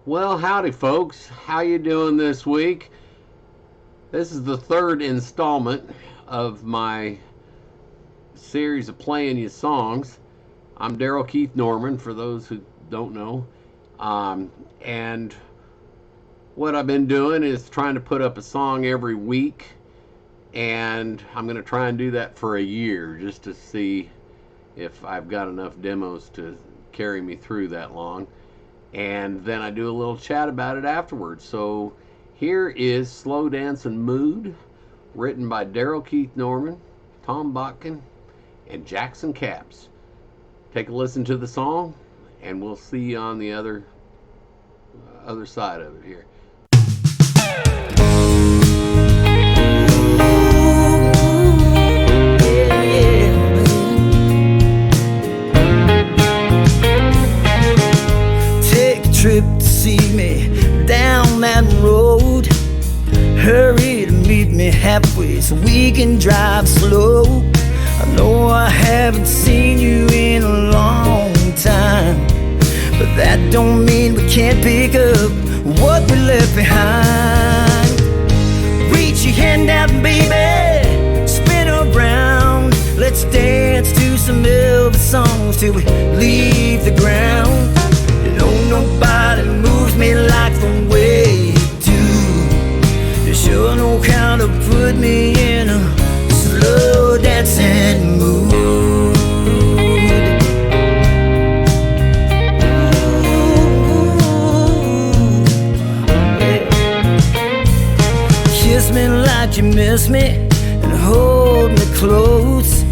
Well, howdy folks. How you doing this week? This is the third installment of my series of playing you songs. I'm Daryl Keith Norman for those who don't know. And what I've been doing is trying to put up a song every week, and I'm going to try and do that for a year just to see if I've got enough demos to carry me through that long. And then I do a little chat about it afterwards. So here is Slow Dancin' Mood, written by Daryl Keith Norman, Tom Botkin, and Jackson Caps. Take a listen to the song, and we'll see you on the other side of it here. Trip to see me down that road. Hurry to meet me halfway so we can drive slow. I know I haven't seen you in a long time, but that don't mean we can't pick up what we left behind. Reach your hand out, baby, spin around. Let's dance to some Elvis songs till we leave the ground. Nobody moves me like the way you do. You sure know how to put me in a slow dancing mood. Yeah. Kiss me like you miss me and hold me close.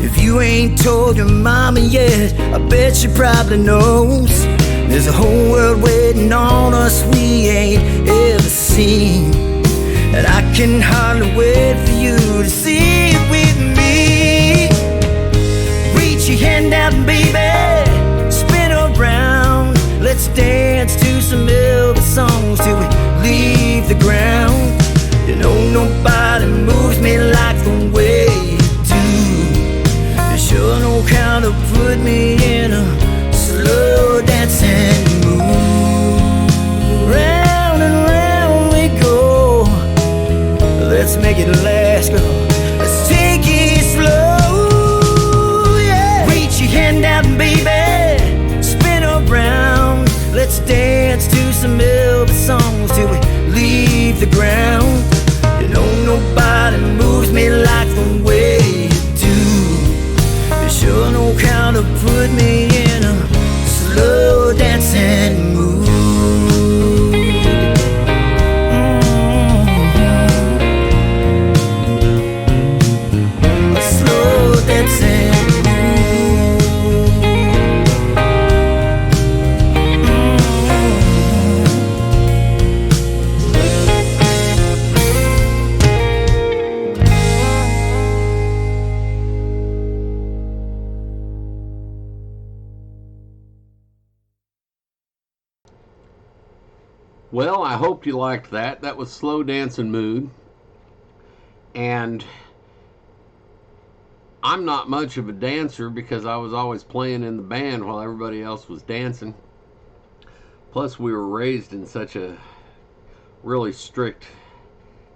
If you ain't told your mama yet, I bet she probably knows. There's a whole world waiting on us we ain't ever seen, and I can hardly wait for you to see it with me. Reach your hand out, baby, spin around. Let's dance to some Elvis songs till we leave the ground. You know nobody moves me like the way you do. You sure know how to put me in a slow dancing mood. Round and round we go. Let's make it last, girl. Let's take it slow, yeah. Reach your hand out, baby, spin around. Let's dance to some Elvis songs till we leave the ground. You know nobody moves me like the way you do. You sure know how to put me in a slow dancing mood. A slow dancing Well, I hope you liked that. That was Slow Dancin' Mood. And I'm not much of a dancer because I was always playing in the band while everybody else was dancing. Plus, we were raised in such a really strict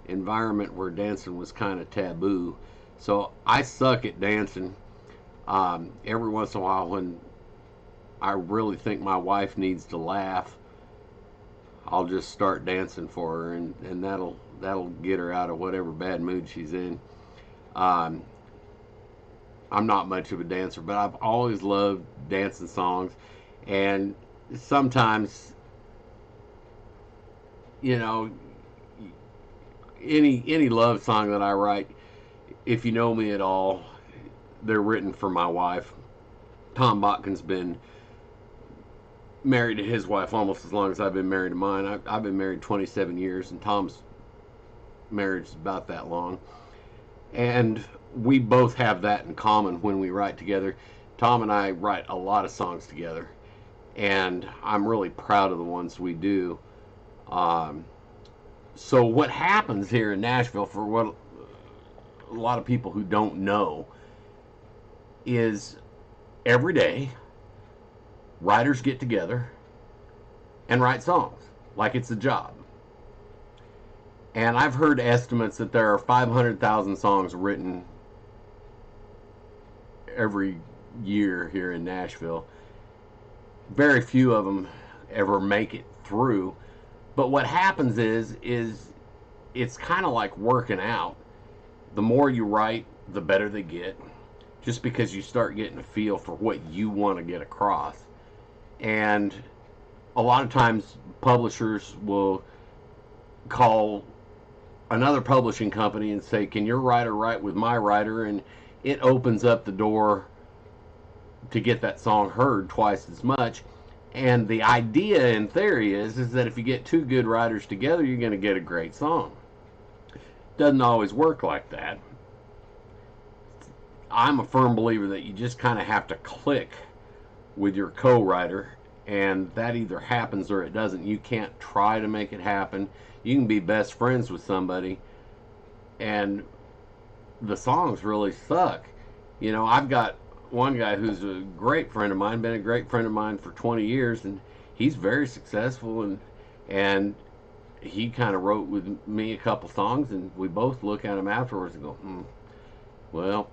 environment where dancing was kind of taboo. So I suck at dancing. Every once in a while, when I really think my wife needs to laugh, I'll just start dancing for her, and that'll get her out of whatever bad mood she's in. Um, I'm not much of a dancer, but I've always loved dancing songs, and sometimes, you know, any love song that I write, if you know me at all, they're written for my wife. Tom Botkin's been married to his wife almost as long as I've been married to mine. I've been married 27 years, and Tom's marriage is about that long. And we both have that in common when we write together. Tom and I write a lot of songs together, and I'm really proud of the ones we do. Um, so what happens here in Nashville, for what a lot of people who don't know, is every day writers get together and write songs like it's a job. And I've heard estimates that there are 500,000 songs written every year here in Nashville. Very few of them ever make it through. But what happens is it's kind of like working out. The more you write, the better they get, just because you start getting a feel for what you want to get across. And a lot of times publishers will call another publishing company and say, can your writer write with my writer? And it opens up the door to get that song heard twice as much. And the idea in theory is that if you get two good writers together, you're going to get a great song. Doesn't always work like that. I'm a firm believer that you just kind of have to click with your co-writer, and that either happens or it doesn't. You can't try to make it happen. You can be best friends with somebody and the songs really suck. You know, I've got one guy who's a great friend of mine, been a great friend of mine for 20 years, and he's very successful, and he kind of wrote with me a couple songs, and we both look at him afterwards and go, well,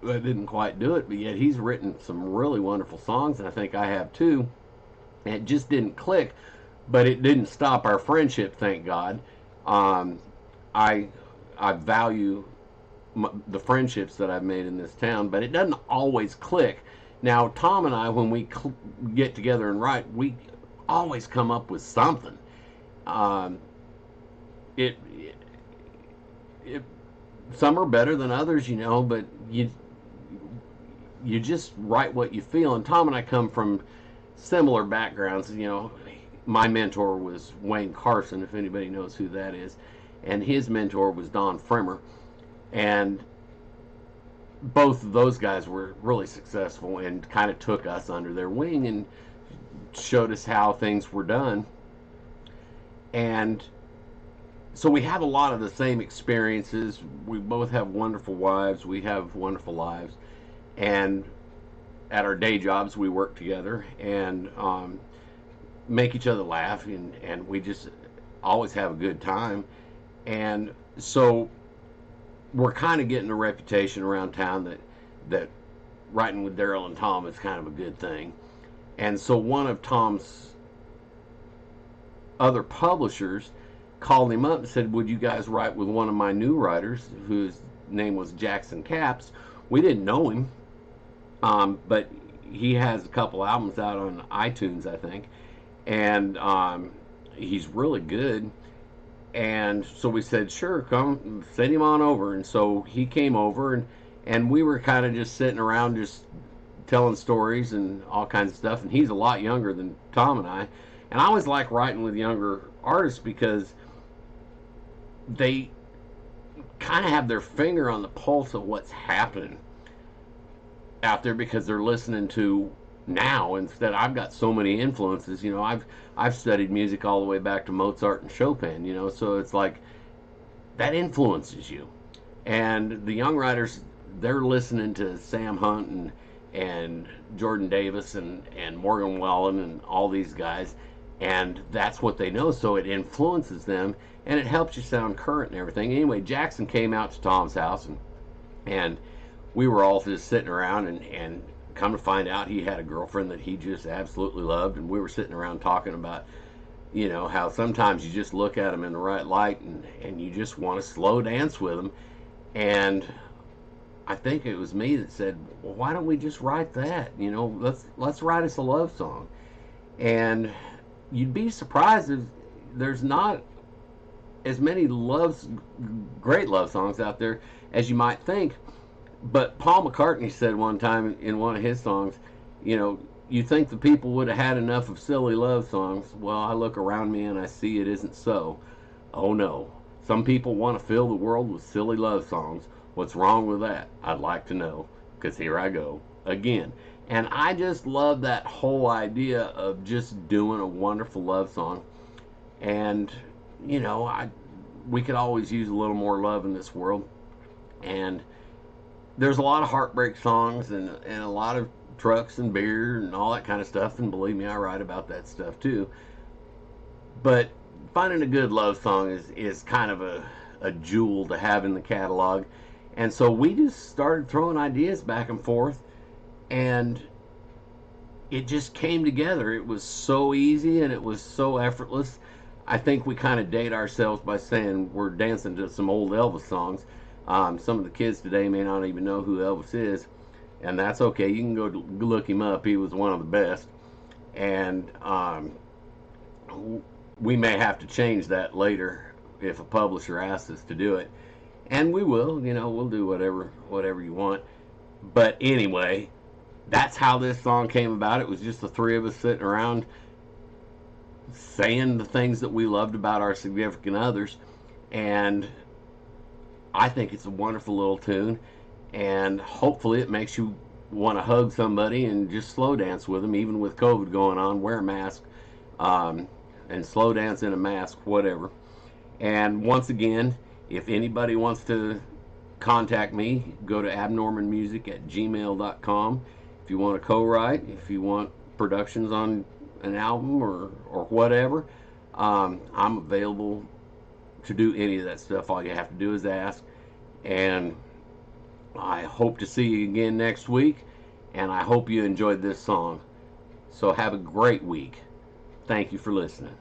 I didn't quite do it, but yet he's written some really wonderful songs, and I think I have too. And it just didn't click, but it didn't stop our friendship, thank God. I value the friendships that I've made in this town, but it doesn't always click. Now, Tom and I, when we get together and write, we always come up with something. It some are better than others, you know, but you just write what you feel. And Tom and I come from similar backgrounds. You know, my mentor was Wayne Carson, if anybody knows who that is, and his mentor was Don Fremer. And both of those guys were really successful and kind of took us under their wing and showed us how things were done. And so we have a lot of the same experiences. We both have wonderful wives. We have wonderful lives. And at our day jobs, we work together and make each other laugh. And we just always have a good time. And so we're kind of getting a reputation around town that writing with Daryl and Tom is kind of a good thing. And so one of Tom's other publishers called him up and said, would you guys write with one of my new writers, whose name was Jackson Capps? We didn't know him, but he has a couple albums out on iTunes, I think, and he's really good. And so we said, sure, come, send him on over. And so he came over, and we were kind of just sitting around just telling stories and all kinds of stuff. And he's a lot younger than Tom and I. And I always like writing with younger artists because they kind of have their finger on the pulse of what's happening out there, because they're listening to now. Instead, I've got so many influences. You know, I've studied music all the way back to Mozart and Chopin, you know, so it's like that influences you. And the young writers, they're listening to Sam Hunt and Jordan Davis and Morgan Wallen and all these guys, and that's what they know, so it influences them and it helps you sound current and everything. Anyway, Jackson came out to Tom's house, and we were all just sitting around, and come to find out he had a girlfriend that he just absolutely loved. And we were sitting around talking about, you know, how sometimes you just look at them in the right light and you just want to slow dance with them. And I think it was me that said, well, why don't we just write that? You know, let's write us a love song. And you'd be surprised if there's not as many great love songs out there as you might think. But Paul McCartney said one time in one of his songs, you know, you think the people would have had enough of silly love songs. Well, I look around me and I see it isn't so. Oh no. Some people want to fill the world with silly love songs. What's wrong with that? I'd like to know, because here I go again. And I just love that whole idea of just doing a wonderful love song. And, you know, we could always use a little more love in this world. And there's a lot of heartbreak songs and a lot of trucks and beer and all that kind of stuff. And believe me, I write about that stuff too. But finding a good love song is kind of a jewel to have in the catalog. And so we just started throwing ideas back and forth, and it just came together. It was so easy and it was so effortless. I think we kind of date ourselves by saying we're dancing to some old Elvis songs. Some of the kids today may not even know who Elvis is, and that's okay. You can go look him up. He was one of the best. And we may have to change that later if a publisher asks us to do it. And we will, we'll do whatever you want. But anyway, that's how this song came about. It was just the three of us sitting around saying the things that we loved about our significant others. And I think it's a wonderful little tune. And hopefully it makes you want to hug somebody and just slow dance with them, even with COVID going on. Wear a mask, and slow dance in a mask, whatever. And once again, if anybody wants to contact me, go to abnormanmusic@gmail.com. If you want to co-write, if you want productions on an album or whatever, I'm available to do any of that stuff. All you have to do is ask. And I hope to see you again next week, and I hope you enjoyed this song. So have a great week. Thank you for listening.